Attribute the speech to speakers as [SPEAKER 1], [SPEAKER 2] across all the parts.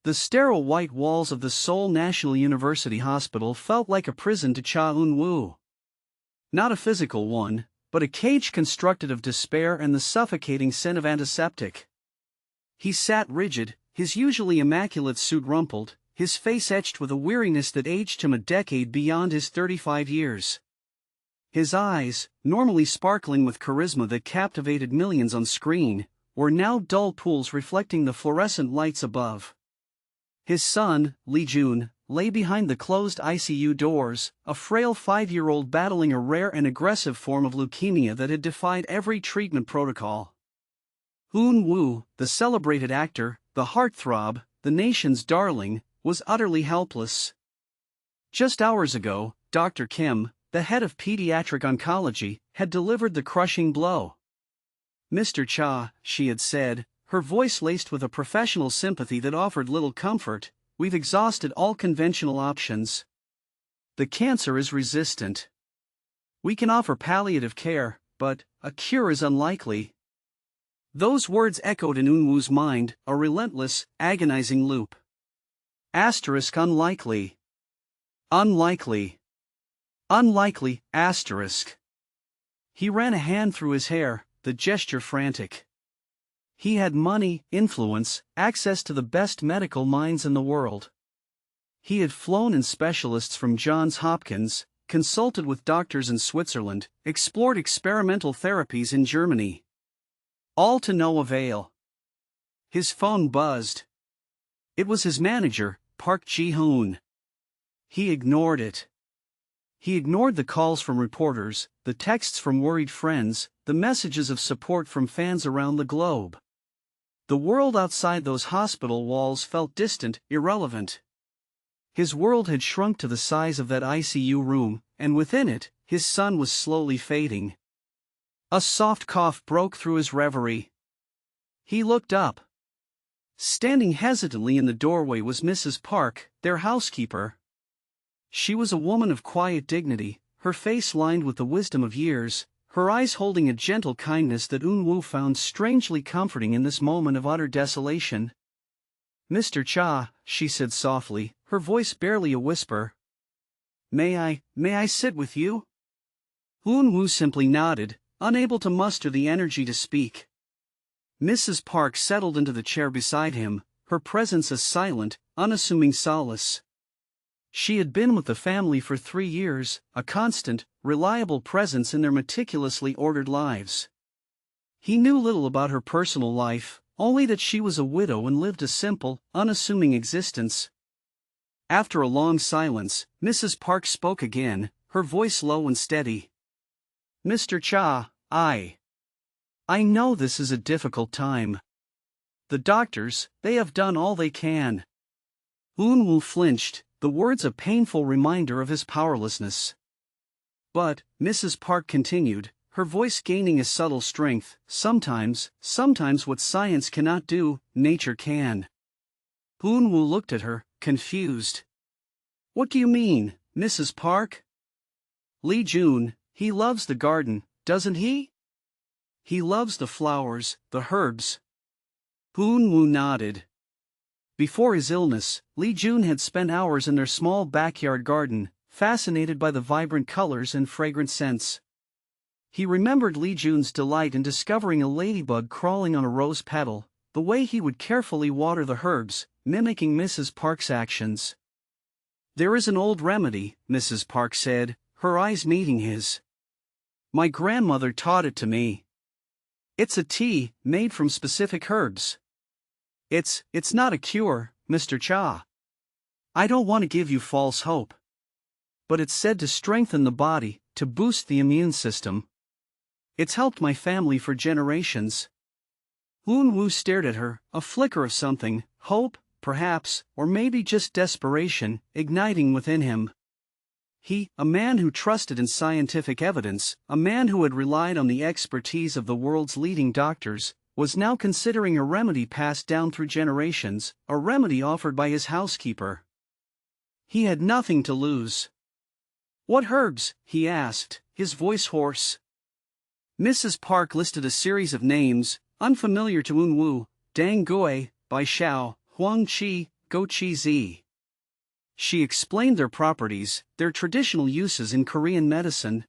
[SPEAKER 1] The sterile white walls of the Seoul National University Hospital felt like a prison to Cha Eun-Woo. Not a physical one, but a cage constructed of despair and the suffocating scent of antiseptic. He sat rigid, his usually immaculate suit rumpled, his face etched with a weariness that aged him a decade beyond his 35 years. His eyes, normally sparkling with charisma that captivated millions on screen, were now dull pools reflecting the fluorescent lights above. His son, Lee Jun, lay behind the closed ICU doors, a frail 5-year-old battling a rare and aggressive form of leukemia that had defied every treatment protocol. Eun-Woo, the celebrated actor, the heartthrob, the nation's darling, was utterly helpless. Just hours ago, Dr. Kim, the head of pediatric oncology, had delivered the crushing blow. "Mr. Cha," she had said, her voice laced with a professional sympathy that offered little comfort, "we've exhausted all conventional options. The cancer is resistant. We can offer palliative care, but a cure is unlikely." Those words echoed in Eun-Woo's mind, a relentless, agonizing loop. Asterisk unlikely. Unlikely. Unlikely, asterisk. He ran a hand through his hair, the gesture frantic. He had money, influence, access to the best medical minds in the world. He had flown in specialists from Johns Hopkins, consulted with doctors in Switzerland, explored experimental therapies in Germany. All to no avail. His phone buzzed. It was his manager, Park Ji-hoon. He ignored it. He ignored the calls from reporters, the texts from worried friends, the messages of support from fans around the globe. The world outside those hospital walls felt distant, irrelevant. His world had shrunk to the size of that ICU room, and within it, his son was slowly fading. A soft cough broke through his reverie. He looked up. Standing hesitantly in the doorway was Mrs. Park, their housekeeper. She was a woman of quiet dignity, her face lined with the wisdom of years, her eyes holding a gentle kindness that Eun-Woo found strangely comforting in this moment of utter desolation. "Mr. Cha," she said softly, her voice barely a whisper. May I sit with you?" Eun-Woo simply nodded, unable to muster the energy to speak. Mrs. Park settled into the chair beside him, her presence a silent, unassuming solace. She had been with the family for 3 years, a constant, reliable presence in their meticulously ordered lives. He knew little about her personal life, only that she was a widow and lived a simple, unassuming existence. After a long silence, Mrs. Park spoke again, her voice low and steady. "Mr. Cha, I know this is a difficult time. The doctors, they have done all they can." Eun-Woo flinched, the words a painful reminder of his powerlessness. "But," Mrs. Park continued, her voice gaining a subtle strength, sometimes what science cannot do, nature can." Eun-Woo looked at her, confused. "What do you mean, Mrs. Park?" "Lee Jun, he loves the garden, doesn't he? He loves the flowers, the herbs." Eun-Woo nodded. Before his illness, Lee Jun had spent hours in their small backyard garden, fascinated by the vibrant colors and fragrant scents. He remembered Lee Jun's delight in discovering a ladybug crawling on a rose petal, the way he would carefully water the herbs, mimicking Mrs. Park's actions. "There is an old remedy," Mrs. Park said, her eyes meeting his. "My grandmother taught it to me. It's a tea, made from specific herbs. It's not a cure, Mr. Cha. I don't want to give you false hope. But it's said to strengthen the body, to boost the immune system. It's helped my family for generations." Eun-Woo stared at her, a flicker of something, hope, perhaps, or maybe just desperation, igniting within him. He, a man who trusted in scientific evidence, a man who had relied on the expertise of the world's leading doctors, was now considering a remedy passed down through generations, a remedy offered by his housekeeper. He had nothing to lose. "What herbs?" he asked, his voice hoarse. Mrs. Park listed a series of names, unfamiliar to Eun-Woo: Dang Gui, Bai Shao, Huang Qi, gochujang. She explained their properties, their traditional uses in Korean medicine.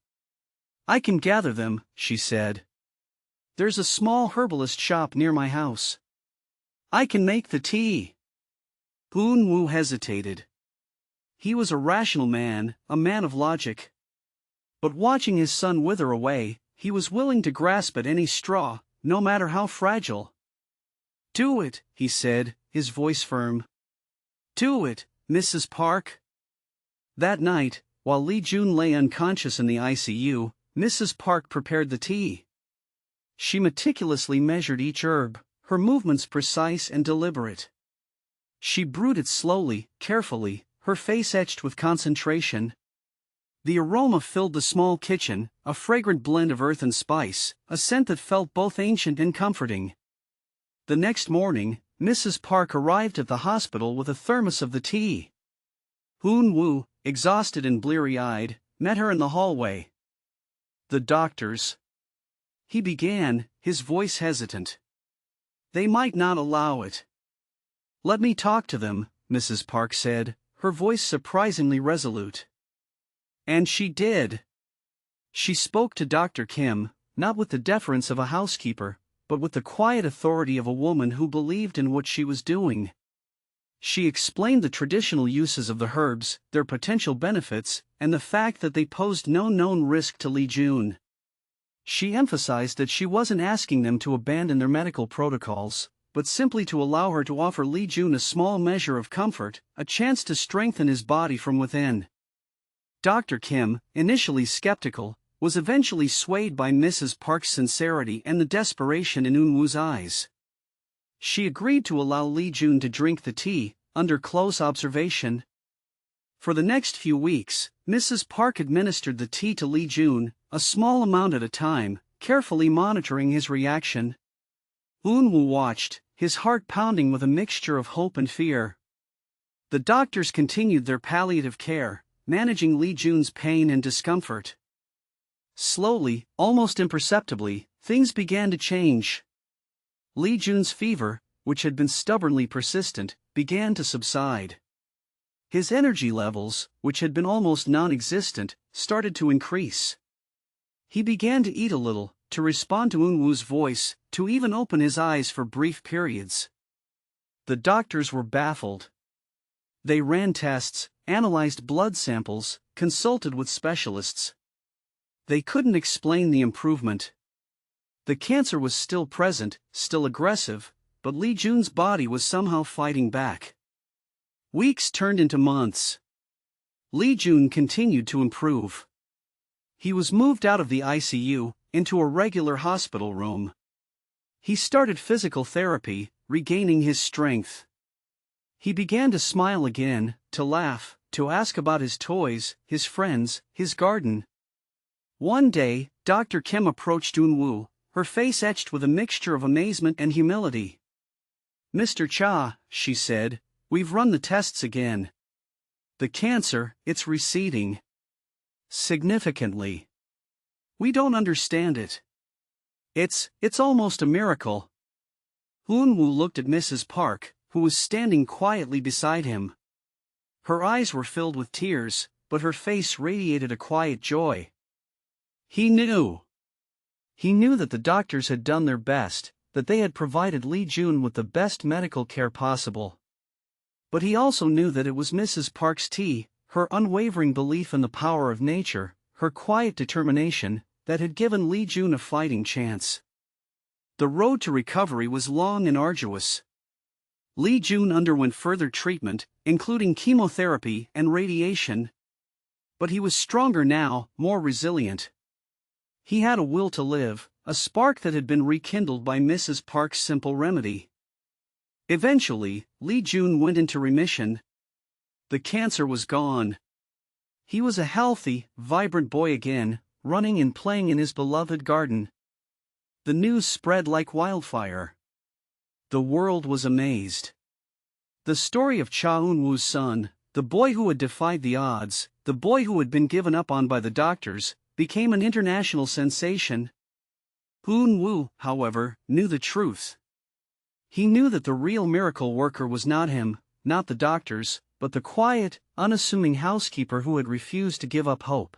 [SPEAKER 1] I can gather them, she said. There's a small herbalist shop near my house. I can make the tea. Eun-Woo hesitated. He was a rational man, a man of logic. But watching his son wither away, he was willing to grasp at any straw, no matter how fragile. Do it, he said, his voice firm. Do it, Mrs. Park. That night, while Lee Jun lay unconscious in the ICU, Mrs. Park prepared the tea. She meticulously measured each herb, her movements precise and deliberate. She brewed it slowly, carefully, her face etched with concentration. The aroma filled the small kitchen, a fragrant blend of earth and spice, a scent that felt both ancient and comforting. The next morning, Mrs. Park arrived at the hospital with a thermos of the tea. Eun-Woo, exhausted and bleary-eyed, met her in the hallway. The doctors. He began, his voice hesitant. They might not allow it. Let me talk to them, Mrs. Park said, her voice surprisingly resolute. And she did. She spoke to Dr. Kim, not with the deference of a housekeeper, but with the quiet authority of a woman who believed in what she was doing. She explained the traditional uses of the herbs, their potential benefits, and the fact that they posed no known risk to Lee Jun. She emphasized that she wasn't asking them to abandon their medical protocols, but simply to allow her to offer Lee Jun a small measure of comfort, a chance to strengthen his body from within. Dr. Kim, initially skeptical, was eventually swayed by Mrs. Park's sincerity and the desperation in Eun-Woo'S eyes. She agreed to allow Lee Jun to drink the tea, under close observation. For the next few weeks, Mrs. Park administered the tea to Lee Jun, a small amount at a time, carefully monitoring his reaction. Eun-Woo watched, his heart pounding with a mixture of hope and fear. The doctors continued their palliative care, managing Lee Jun's pain and discomfort. Slowly, almost imperceptibly, things began to change. Lee Jun's fever, which had been stubbornly persistent, began to subside. His energy levels, which had been almost non-existent, started to increase. He began to eat a little, to respond to Eun-Woo's voice, to even open his eyes for brief periods. The doctors were baffled. They ran tests, analyzed blood samples, consulted with specialists. They couldn't explain the improvement. The cancer was still present, still aggressive, but Lee Jun's body was somehow fighting back. Weeks turned into months. Lee Jun continued to improve. He was moved out of the ICU, into a regular hospital room. He started physical therapy, regaining his strength. He began to smile again, to laugh, to ask about his toys, his friends, his garden. One day, Dr. Kim approached Eun-Woo, her face etched with a mixture of amazement and humility. Mr. Cha, she said, we've run the tests again. The cancer, it's receding. Significantly. We don't understand it. It's almost a miracle. Eun-Woo looked at Mrs. Park, who was standing quietly beside him. Her eyes were filled with tears, but her face radiated a quiet joy. He knew. He knew that the doctors had done their best, that they had provided Lee Jun with the best medical care possible. But he also knew that it was Mrs. Park's tea, her unwavering belief in the power of nature, her quiet determination, that had given Lee Jun a fighting chance. The road to recovery was long and arduous. Lee Jun underwent further treatment, including chemotherapy and radiation. But he was stronger now, more resilient. He had a will to live, a spark that had been rekindled by Mrs. Park's simple remedy. Eventually, Lee Jun went into remission. The cancer was gone. He was a healthy, vibrant boy again, running and playing in his beloved garden. The news spread like wildfire. The world was amazed. The story of Cha Eun-Woo's son, the boy who had defied the odds, the boy who had been given up on by the doctors, became an international sensation. Eun-Woo, however, knew the truth. He knew that the real miracle worker was not him, not the doctors, but the quiet, unassuming housekeeper who had refused to give up hope.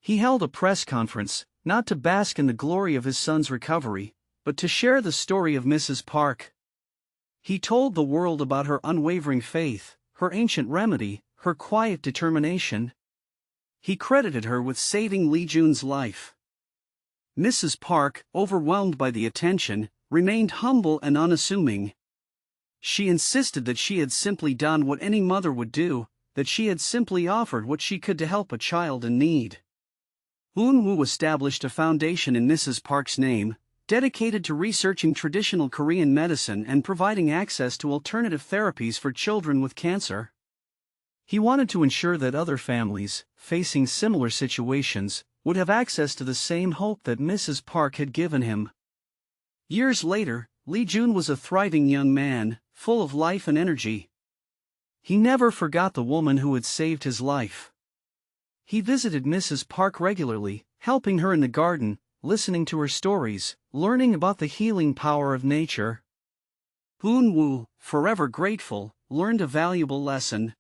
[SPEAKER 1] He held a press conference, not to bask in the glory of his son's recovery, but to share the story of Mrs. Park. He told the world about her unwavering faith, her ancient remedy, her quiet determination. He credited her with saving Lee Jun's life. Mrs. Park, overwhelmed by the attention, remained humble and unassuming. She insisted that she had simply done what any mother would do, that she had simply offered what she could to help a child in need. Eun-Woo established a foundation in Mrs. Park's name, dedicated to researching traditional Korean medicine and providing access to alternative therapies for children with cancer. He wanted to ensure that other families, facing similar situations, would have access to the same hope that Mrs. Park had given him. Years later, Lee Jun was a thriving young man, full of life and energy. He never forgot the woman who had saved his life. He visited Mrs. Park regularly, helping her in the garden, listening to her stories, learning about the healing power of nature. Eun-Woo, forever grateful, learned a valuable lesson.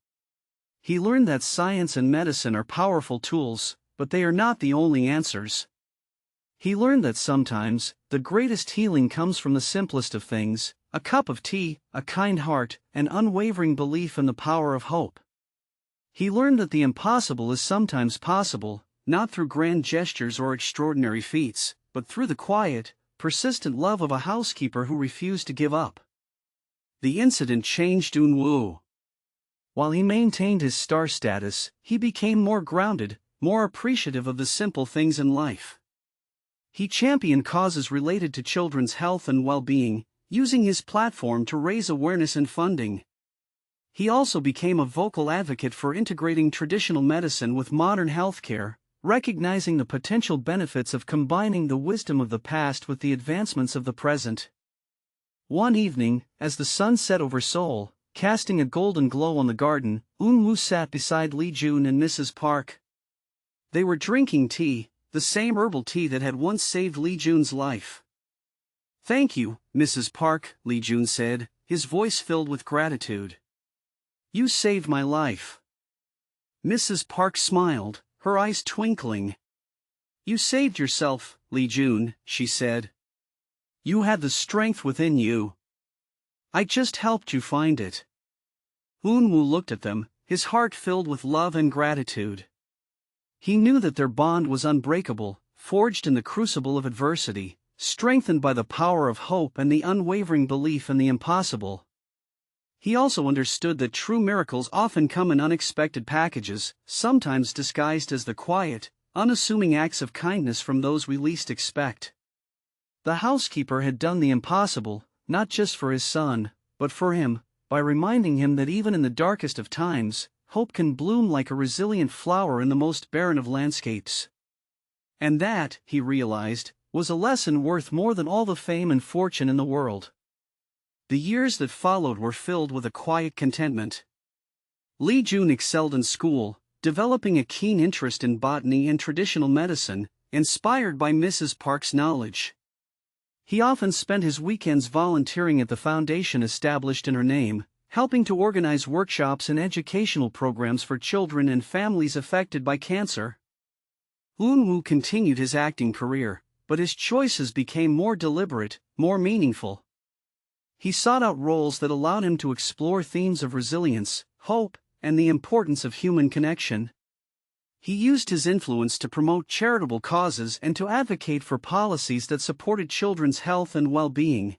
[SPEAKER 1] He learned that science and medicine are powerful tools, but they are not the only answers. He learned that sometimes, the greatest healing comes from the simplest of things: a cup of tea, a kind heart, and unwavering belief in the power of hope. He learned that the impossible is sometimes possible, not through grand gestures or extraordinary feats, but through the quiet, persistent love of a housekeeper who refused to give up. The incident changed Eun-Woo. While he maintained his star status, he became more grounded, more appreciative of the simple things in life. He championed causes related to children's health and well-being, using his platform to raise awareness and funding. He also became a vocal advocate for integrating traditional medicine with modern healthcare, recognizing the potential benefits of combining the wisdom of the past with the advancements of the present. One evening, as the sun set over Seoul, casting a golden glow on the garden, Eun-Woo sat beside Lee Jun and Mrs. Park. They were drinking tea, the same herbal tea that had once saved Lee Jun's life. "Thank you, Mrs. Park," Lee Jun said, his voice filled with gratitude. "You saved my life." Mrs. Park smiled, her eyes twinkling. "You saved yourself, Lee Jun," she said. "You had the strength within you. I just helped you find it." Eun-Woo looked at them, his heart filled with love and gratitude. He knew that their bond was unbreakable, forged in the crucible of adversity, strengthened by the power of hope and the unwavering belief in the impossible. He also understood that true miracles often come in unexpected packages, sometimes disguised as the quiet, unassuming acts of kindness from those we least expect. The housekeeper had done the impossible, not just for his son, but for him, by reminding him that even in the darkest of times, hope can bloom like a resilient flower in the most barren of landscapes. And that, he realized, was a lesson worth more than all the fame and fortune in the world. The years that followed were filled with a quiet contentment. Lee Jun excelled in school, developing a keen interest in botany and traditional medicine, inspired by Mrs. Park's knowledge. He often spent his weekends volunteering at the foundation established in her name, helping to organize workshops and educational programs for children and families affected by cancer. Eun-Woo continued his acting career, but his choices became more deliberate, more meaningful. He sought out roles that allowed him to explore themes of resilience, hope, and the importance of human connection. He used his influence to promote charitable causes and to advocate for policies that supported children's health and well-being.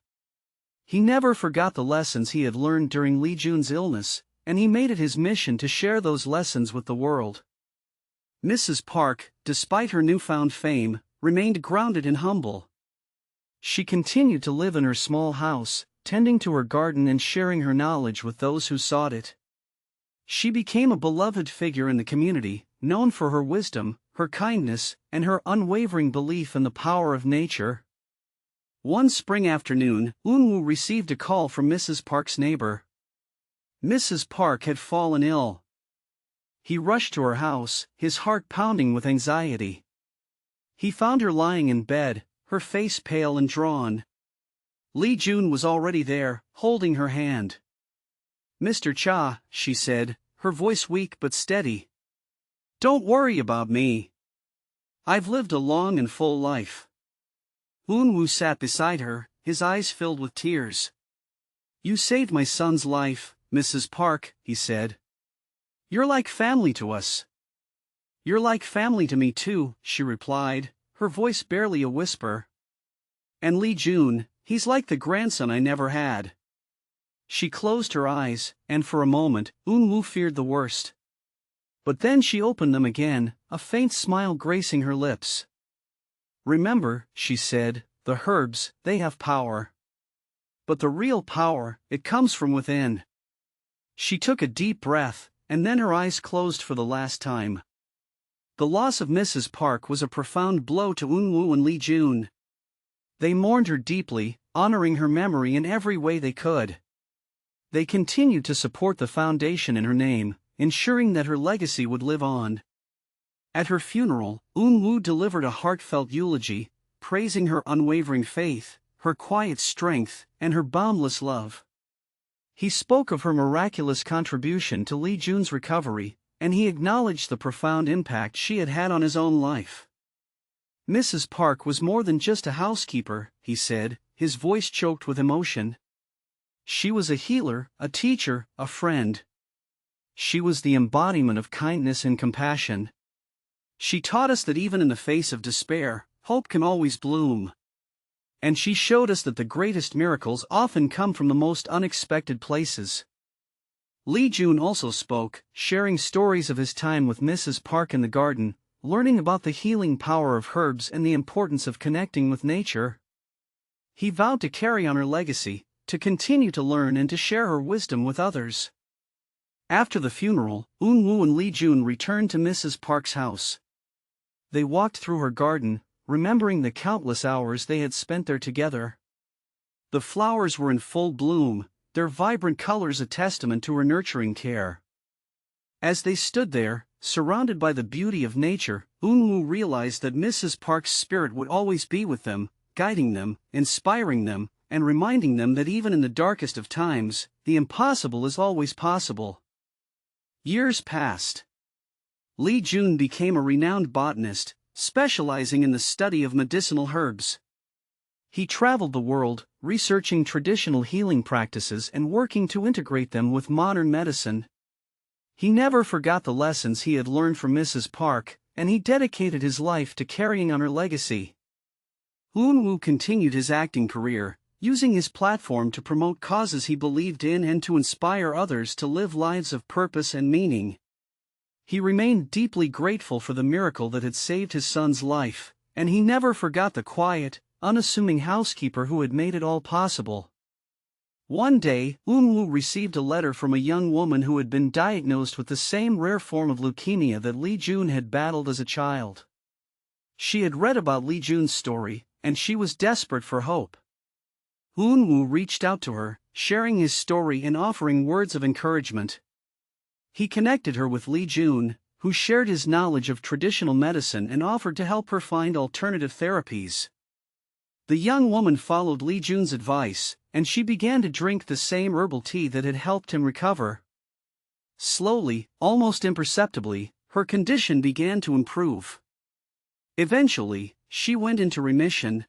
[SPEAKER 1] He never forgot the lessons he had learned during Lee Jun's illness, and he made it his mission to share those lessons with the world. Mrs. Park, despite her newfound fame, remained grounded and humble. She continued to live in her small house, tending to her garden and sharing her knowledge with those who sought it. She became a beloved figure in the community, known for her wisdom, her kindness, and her unwavering belief in the power of nature. One spring afternoon, Eun-Woo received a call from Mrs. Park's neighbor. Mrs. Park had fallen ill. He rushed to her house, his heart pounding with anxiety. He found her lying in bed, her face pale and drawn. Lee Jun was already there, holding her hand. Mr. Cha, she said, her voice weak but steady. Don't worry about me. I've lived a long and full life. Eun-Woo sat beside her, his eyes filled with tears. You saved my son's life, Mrs. Park, he said. You're like family to us. You're like family to me too, she replied, her voice barely a whisper. And Lee Jun, he's like the grandson I never had. She closed her eyes, and for a moment, Eun-Woo feared the worst. But then she opened them again, a faint smile gracing her lips. Remember, she said, the herbs, they have power. But the real power, it comes from within. She took a deep breath, and then her eyes closed for the last time. The loss of Mrs. Park was a profound blow to Eun-Woo and Lee Jun. They mourned her deeply, honoring her memory in every way they could. They continued to support the foundation in her name, ensuring that her legacy would live on. At her funeral, Eun-Woo delivered a heartfelt eulogy, praising her unwavering faith, her quiet strength, and her boundless love. He spoke of her miraculous contribution to Lee Jun's recovery, and he acknowledged the profound impact she had had on his own life. Mrs. Park was more than just a housekeeper, he said, his voice choked with emotion. She was a healer, a teacher, a friend. She was the embodiment of kindness and compassion. She taught us that even in the face of despair, hope can always bloom. And she showed us that the greatest miracles often come from the most unexpected places. Lee Jun also spoke, sharing stories of his time with Mrs. Park in the garden, learning about the healing power of herbs and the importance of connecting with nature. He vowed to carry on her legacy, to continue to learn and to share her wisdom with others. After the funeral, Eun-Woo and Lee Jun returned to Mrs. Park's house. They walked through her garden, remembering the countless hours they had spent there together. The flowers were in full bloom, their vibrant colors a testament to her nurturing care. As they stood there, surrounded by the beauty of nature, Eun-Woo realized that Mrs. Park's spirit would always be with them, guiding them, inspiring them, and reminding them that even in the darkest of times, the impossible is always possible. Years passed. Lee Jun became a renowned botanist, specializing in the study of medicinal herbs. He traveled the world, researching traditional healing practices and working to integrate them with modern medicine. He never forgot the lessons he had learned from Mrs. Park, and he dedicated his life to carrying on her legacy. Eun-Woo continued his acting career, using his platform to promote causes he believed in and to inspire others to live lives of purpose and meaning. He remained deeply grateful for the miracle that had saved his son's life, and he never forgot the quiet, unassuming housekeeper who had made it all possible. One day, Eun-Woo received a letter from a young woman who had been diagnosed with the same rare form of leukemia that Lee Jun had battled as a child. She had read about Lee Jun's story, and she was desperate for hope. Eun-Woo reached out to her, sharing his story and offering words of encouragement. He connected her with Lee Jun, who shared his knowledge of traditional medicine and offered to help her find alternative therapies. The young woman followed Lee Jun's advice, and she began to drink the same herbal tea that had helped him recover. Slowly, almost imperceptibly, her condition began to improve. Eventually, she went into remission.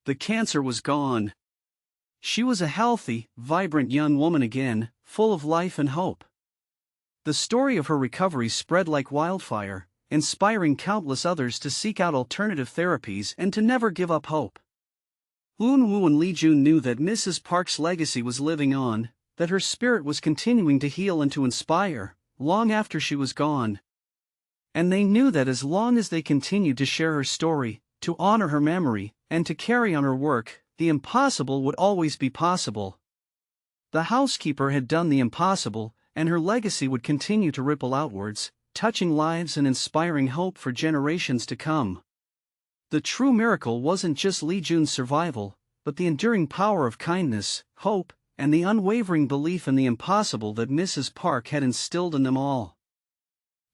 [SPEAKER 1] The cancer was gone. She was a healthy, vibrant young woman again, full of life and hope. The story of her recovery spread like wildfire, inspiring countless others to seek out alternative therapies and to never give up hope. Eun-Woo and Lee Jun knew that Mrs. Park's legacy was living on, that her spirit was continuing to heal and to inspire, long after she was gone. And they knew that as long as they continued to share her story, to honor her memory, and to carry on her work, the impossible would always be possible. The housekeeper had done the impossible, and her legacy would continue to ripple outwards, touching lives and inspiring hope for generations to come. The true miracle wasn't just Lee Jun's survival, but the enduring power of kindness, hope, and the unwavering belief in the impossible that Mrs. Park had instilled in them all.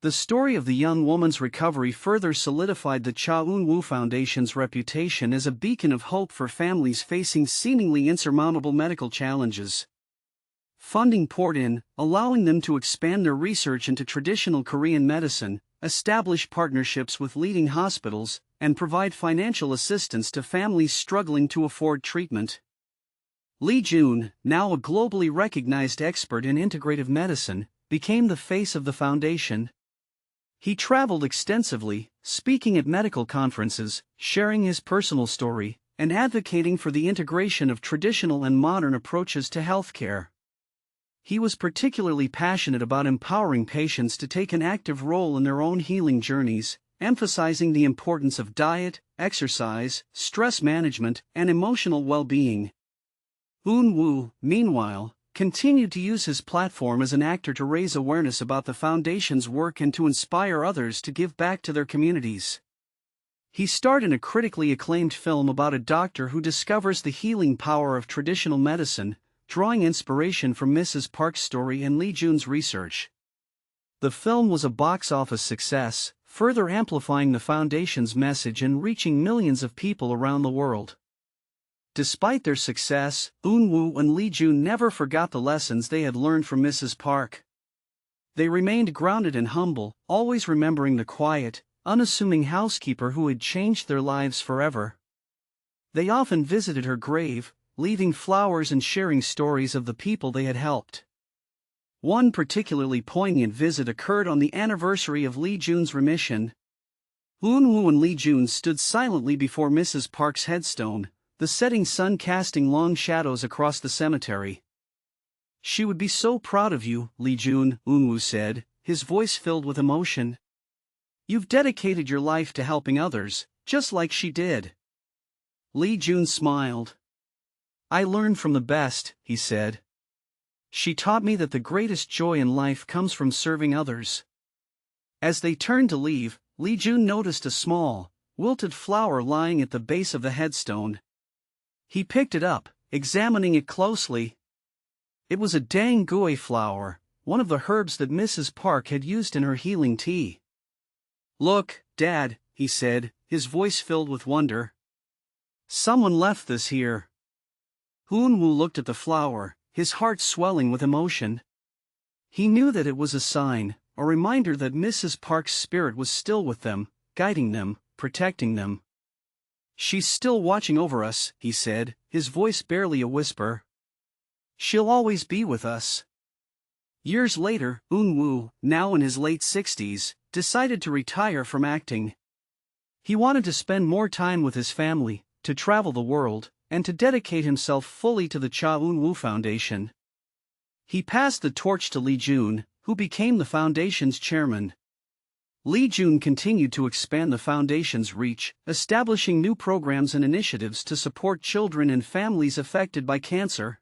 [SPEAKER 1] The story of the young woman's recovery further solidified the Cha Eun-Woo Foundation's reputation as a beacon of hope for families facing seemingly insurmountable medical challenges. Funding poured in, allowing them to expand their research into traditional Korean medicine, establish partnerships with leading hospitals, and provide financial assistance to families struggling to afford treatment. Lee Jun, now a globally recognized expert in integrative medicine, became the face of the foundation. He traveled extensively, speaking at medical conferences, sharing his personal story, and advocating for the integration of traditional and modern approaches to healthcare. He was particularly passionate about empowering patients to take an active role in their own healing journeys, emphasizing the importance of diet, exercise, stress management, and emotional well-being. Eun-Woo, meanwhile, continued to use his platform as an actor to raise awareness about the Foundation's work and to inspire others to give back to their communities. He starred in a critically acclaimed film about a doctor who discovers the healing power of traditional medicine, drawing inspiration from Mrs. Park's story and Lee Jun's research. The film was a box office success, further amplifying the Foundation's message and reaching millions of people around the world. Despite their success, Eun-Woo and Lee Jun never forgot the lessons they had learned from Mrs. Park. They remained grounded and humble, always remembering the quiet, unassuming housekeeper who had changed their lives forever. They often visited her grave, leaving flowers and sharing stories of the people they had helped. One particularly poignant visit occurred on the anniversary of Lee Jun's remission. Eun-Woo and Lee Jun stood silently before Mrs. Park's headstone, the setting sun casting long shadows across the cemetery. "She would be so proud of you, Lee Jun," Eun-Woo said, his voice filled with emotion. "You've dedicated your life to helping others, just like she did." Lee Jun smiled. "I learned from the best," he said. "She taught me that the greatest joy in life comes from serving others." As they turned to leave, Lee Jun noticed a small, wilted flower lying at the base of the headstone. He picked it up, examining it closely. It was a dang gui flower, one of the herbs that Mrs. Park had used in her healing tea. "Look, Dad," he said, his voice filled with wonder. "Someone left this here." Eun-Woo looked at the flower, his heart swelling with emotion. He knew that it was a sign, a reminder that Mrs. Park's spirit was still with them, guiding them, protecting them. "She's still watching over us," he said, his voice barely a whisper. "She'll always be with us." Years later, Eun-Woo, now in his late 60s, decided to retire from acting. He wanted to spend more time with his family, to travel the world, and to dedicate himself fully to the Cha Eun-Woo Foundation. He passed the torch to Lee Jun, who became the foundation's chairman. Lee Jun continued to expand the foundation's reach, establishing new programs and initiatives to support children and families affected by cancer.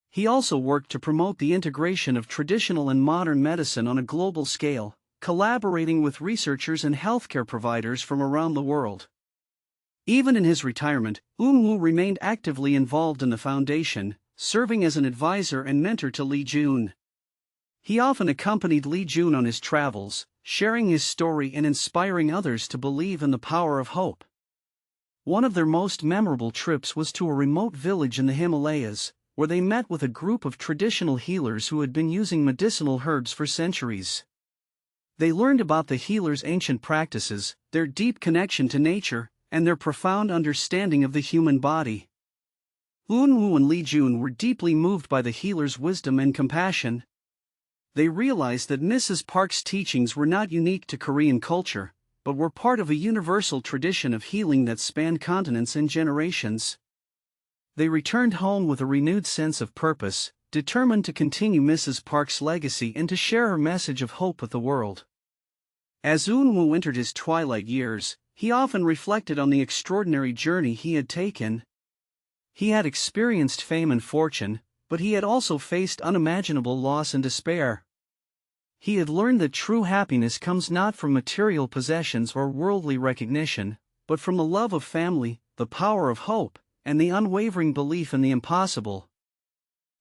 [SPEAKER 1] He also worked to promote the integration of traditional and modern medicine on a global scale, collaborating with researchers and healthcare providers from around the world. Even in his retirement, Eun-Woo remained actively involved in the foundation, serving as an advisor and mentor to Lee Jun. He often accompanied Lee Jun on his travels, sharing his story and inspiring others to believe in the power of hope. One of their most memorable trips was to a remote village in the Himalayas, where they met with a group of traditional healers who had been using medicinal herbs for centuries. They learned about the healers' ancient practices, their deep connection to nature, and their profound understanding of the human body. Eun-Woo and Lee Jun were deeply moved by the healers' wisdom and compassion. They realized that Mrs. Park's teachings were not unique to Korean culture, but were part of a universal tradition of healing that spanned continents and generations. They returned home with a renewed sense of purpose, determined to continue Mrs. Park's legacy and to share her message of hope with the world. As Eun-Woo entered his twilight years, he often reflected on the extraordinary journey he had taken. He had experienced fame and fortune, but he had also faced unimaginable loss and despair. He had learned that true happiness comes not from material possessions or worldly recognition, but from the love of family, the power of hope, and the unwavering belief in the impossible.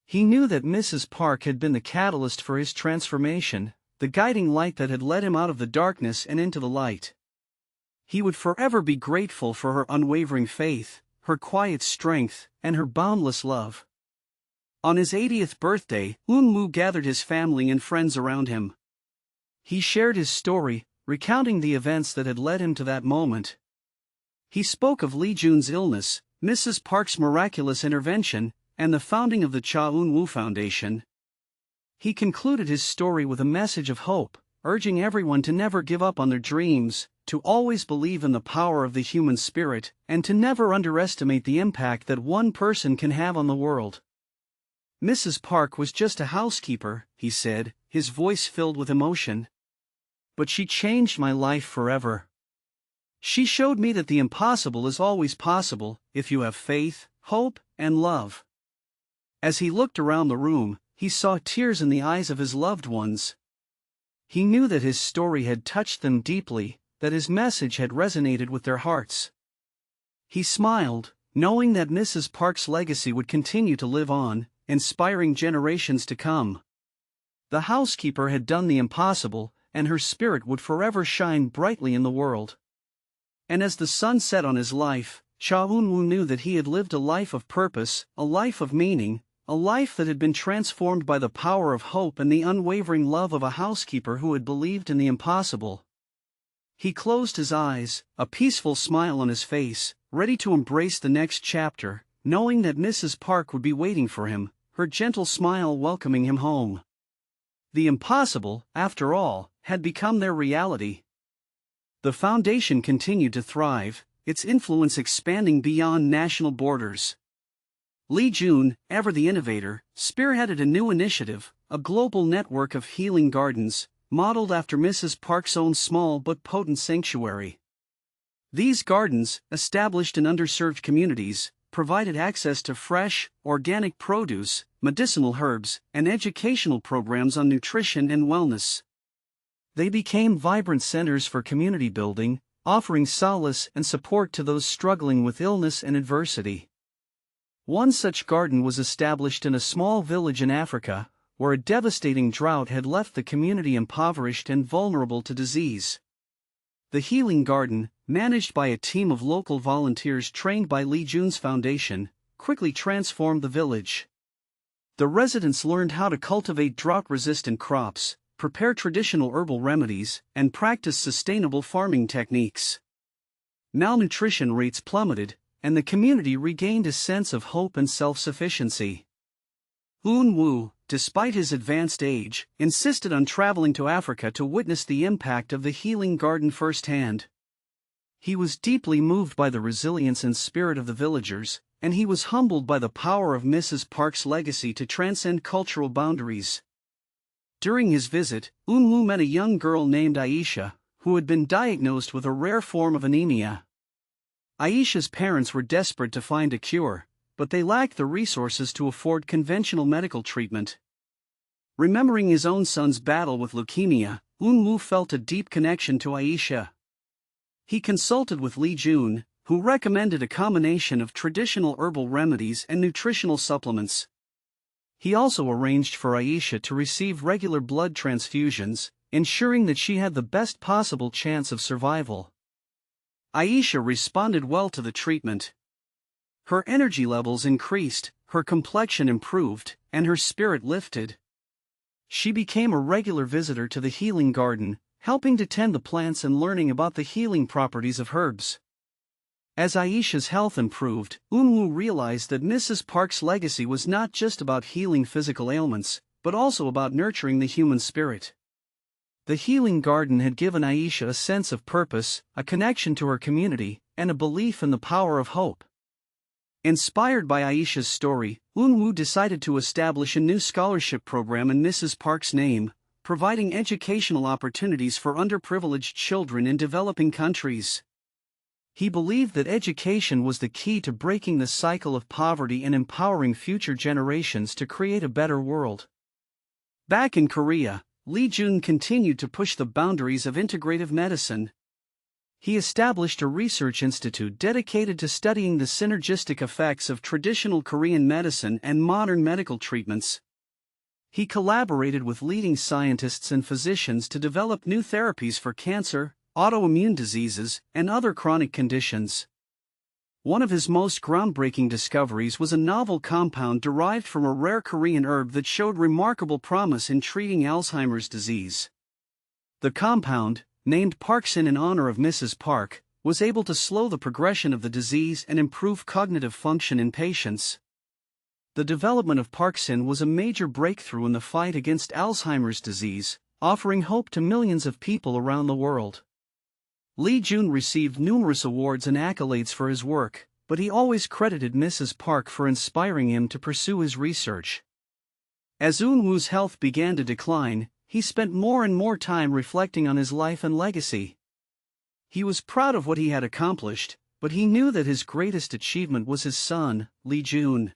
[SPEAKER 1] He knew that Mrs. Park had been the catalyst for his transformation, the guiding light that had led him out of the darkness and into the light. He would forever be grateful for her unwavering faith, her quiet strength, and her boundless love. On his 80th birthday, Eun-Woo gathered his family and friends around him. He shared his story, recounting the events that had led him to that moment. He spoke of Lee Jun's illness, Mrs. Park's miraculous intervention, and the founding of the Cha Eun-Woo Foundation. He concluded his story with a message of hope, urging everyone to never give up on their dreams, to always believe in the power of the human spirit, and to never underestimate the impact that one person can have on the world. Mrs. Park was just a housekeeper, he said, his voice filled with emotion. But she changed my life forever. She showed me that the impossible is always possible, if you have faith, hope, and love. As he looked around the room, he saw tears in the eyes of his loved ones. He knew that his story had touched them deeply, that his message had resonated with their hearts. He smiled, knowing that Mrs. Park's legacy would continue to live on, inspiring generations to come. The housekeeper had done the impossible, and her spirit would forever shine brightly in the world. And as the sun set on his life, Cha Eun-Woo knew that he had lived a life of purpose, a life of meaning, a life that had been transformed by the power of hope and the unwavering love of a housekeeper who had believed in the impossible. He closed his eyes, a peaceful smile on his face, ready to embrace the next chapter, knowing that Mrs. Park would be waiting for him, her gentle smile welcoming him home. The impossible, after all, had become their reality. The foundation continued to thrive, its influence expanding beyond national borders. Lee Jun, ever the innovator, spearheaded a new initiative, a global network of healing gardens, modeled after Mrs. Park's own small but potent sanctuary. These gardens, established in underserved communities, provided access to fresh, organic produce, medicinal herbs, and educational programs on nutrition and wellness. They became vibrant centers for community building, offering solace and support to those struggling with illness and adversity. One such garden was established in a small village in Africa, where a devastating drought had left the community impoverished and vulnerable to disease. The Healing Garden, managed by a team of local volunteers trained by Lee Jun's foundation, quickly transformed the village. The residents learned how to cultivate drought-resistant crops, prepare traditional herbal remedies, and practice sustainable farming techniques. Malnutrition rates plummeted, and the community regained a sense of hope and self-sufficiency. Eun-Woo, despite his advanced age, insisted on traveling to Africa to witness the impact of the Healing Garden firsthand. He was deeply moved by the resilience and spirit of the villagers, and he was humbled by the power of Mrs. Park's legacy to transcend cultural boundaries. During his visit, Eun-Woo met a young girl named Aisha, who had been diagnosed with a rare form of anemia. Aisha's parents were desperate to find a cure, but they lacked the resources to afford conventional medical treatment. Remembering his own son's battle with leukemia, Eun-Woo felt a deep connection to Aisha. He consulted with Lee Jun, who recommended a combination of traditional herbal remedies and nutritional supplements. He also arranged for Aisha to receive regular blood transfusions, ensuring that she had the best possible chance of survival. Aisha responded well to the treatment. Her energy levels increased, her complexion improved, and her spirit lifted. She became a regular visitor to the Healing Garden, helping to tend the plants and learning about the healing properties of herbs. As Aisha's health improved, Eun-Woo realized that Mrs. Park's legacy was not just about healing physical ailments, but also about nurturing the human spirit. The Healing Garden had given Aisha a sense of purpose, a connection to her community, and a belief in the power of hope. Inspired by Aisha's story, Eun-Woo decided to establish a new scholarship program in Mrs. Park's name, providing educational opportunities for underprivileged children in developing countries. He believed that education was the key to breaking the cycle of poverty and empowering future generations to create a better world. Back in Korea, Lee Jun continued to push the boundaries of integrative medicine. He established a research institute dedicated to studying the synergistic effects of traditional Korean medicine and modern medical treatments. He collaborated with leading scientists and physicians to develop new therapies for cancer, autoimmune diseases, and other chronic conditions. One of his most groundbreaking discoveries was a novel compound derived from a rare Korean herb that showed remarkable promise in treating Alzheimer's disease. The compound, named Parksin in honor of Mrs. Park, was able to slow the progression of the disease and improve cognitive function in patients. The development of Parksin was a major breakthrough in the fight against Alzheimer's disease, offering hope to millions of people around the world. Lee Jun received numerous awards and accolades for his work, but he always credited Mrs. Park for inspiring him to pursue his research. As Eun-Woo'S health began to decline, he spent more and more time reflecting on his life and legacy. He was proud of what he had accomplished, but he knew that his greatest achievement was his son, Lee Jun.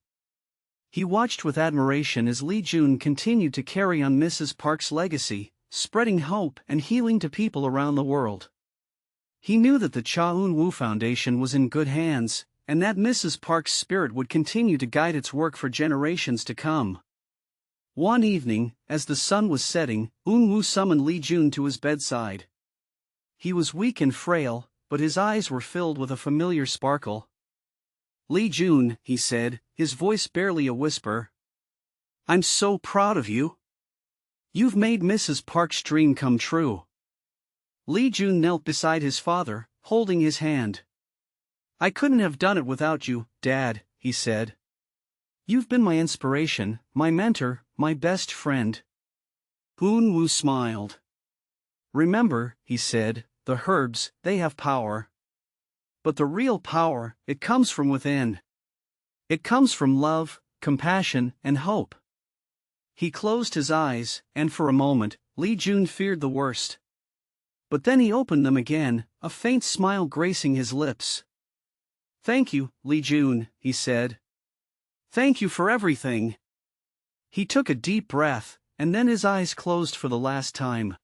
[SPEAKER 1] He watched with admiration as Lee Jun continued to carry on Mrs. Park's legacy, spreading hope and healing to people around the world. He knew that the Cha Eun-Woo Foundation was in good hands, and that Mrs. Park's spirit would continue to guide its work for generations to come. One evening, as the sun was setting, Eun-Woo summoned Lee Jun to his bedside. He was weak and frail, but his eyes were filled with a familiar sparkle. "Lee Jun," he said, his voice barely a whisper. "I'm so proud of you. You've made Mrs. Park's dream come true." Lee Jun knelt beside his father, holding his hand. "I couldn't have done it without you, Dad," he said. "You've been my inspiration, my mentor, my best friend." Eun-Woo smiled. "Remember," he said, "the herbs, they have power. But the real power, it comes from within. It comes from love, compassion, and hope." He closed his eyes, and for a moment, Lee Jun feared the worst. But then he opened them again, a faint smile gracing his lips. "Thank you, Lee Jun," he said. "Thank you for everything." He took a deep breath, and then his eyes closed for the last time.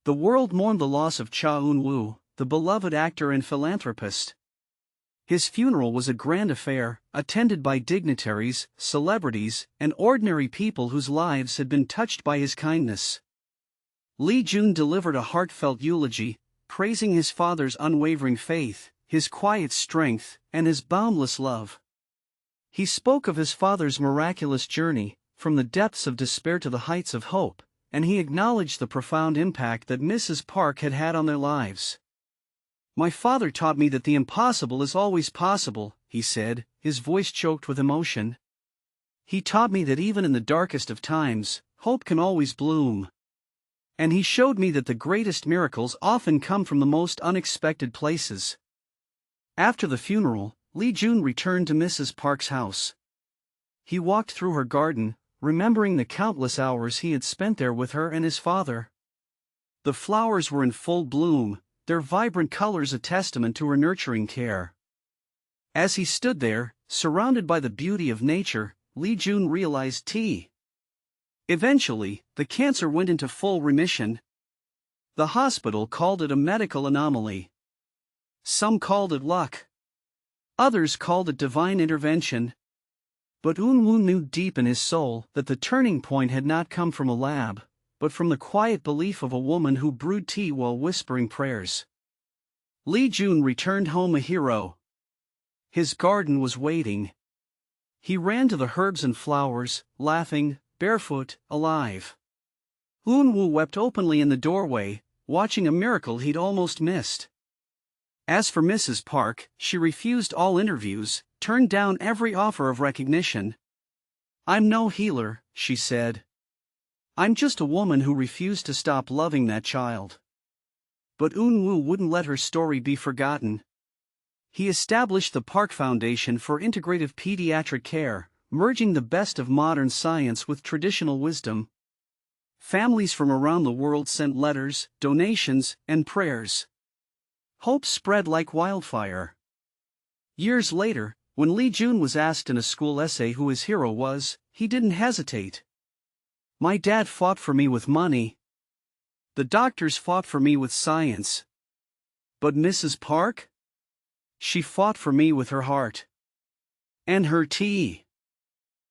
[SPEAKER 1] The world mourned the loss of Cha Eun-Woo, the beloved actor and philanthropist. His funeral was a grand affair, attended by dignitaries, celebrities, and ordinary people whose lives had been touched by his kindness. Lee Jun delivered a heartfelt eulogy, praising his father's unwavering faith, his quiet strength, and his boundless love. He spoke of his father's miraculous journey, from the depths of despair to the heights of hope, and he acknowledged the profound impact that Mrs. Park had had on their lives. "My father taught me that the impossible is always possible," he said, his voice choked with emotion. "He taught me that even in the darkest of times, hope can always bloom. And he showed me that the greatest miracles often come from the most unexpected places." After the funeral, Lee Jun returned to Mrs. Park's house. He walked through her garden, remembering the countless hours he had spent there with her and his father. The flowers were in full bloom, their vibrant colors a testament to her nurturing care. As he stood there, surrounded by the beauty of nature, Lee Jun realized eventually, the cancer went into full remission. The hospital called it a medical anomaly. Some called it luck. Others called it divine intervention. But Eun-Woo knew deep in his soul that the turning point had not come from a lab, but from the quiet belief of a woman who brewed tea while whispering prayers. Lee Jun returned home a hero. His garden was waiting. He ran to the herbs and flowers, laughing, barefoot, alive. Eun-Woo wept openly in the doorway, watching a miracle he'd almost missed. As for Mrs. Park, she refused all interviews, turned down every offer of recognition. "I'm no healer," she said. "I'm just a woman who refused to stop loving that child." But Eun-Woo wouldn't let her story be forgotten. He established the Park Foundation for Integrative Pediatric Care, merging the best of modern science with traditional wisdom. Families from around the world sent letters, donations, and prayers. Hope spread like wildfire. Years later, when Lee Jun was asked in a school essay who his hero was, he didn't hesitate. "My dad fought for me with money. The doctors fought for me with science. But Mrs. Park? She fought for me with her heart. And her tea."